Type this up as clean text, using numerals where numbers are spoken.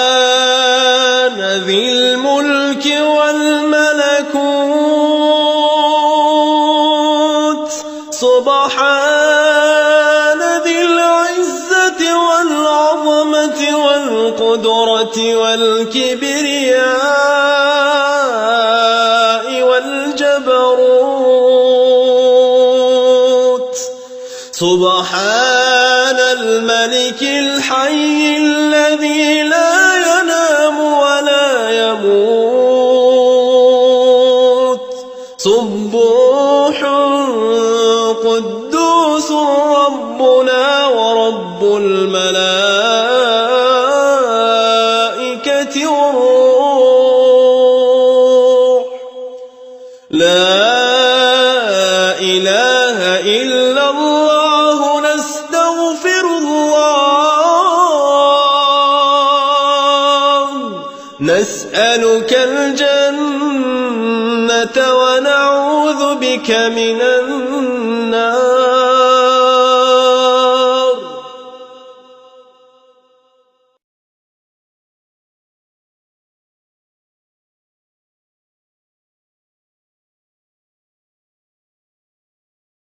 سبحان ذي الملك والملكوت سبحان ذي العزة والعظمة والقدرة والكبرياء والجبروت سبحان الملك الحي الذي لا ينام ولا يموت سبوح قدوس ربنا ورب الملائكة والروح لا إله إلا الله نستغفر الله نسألك الجنة ونعوذ بك من النار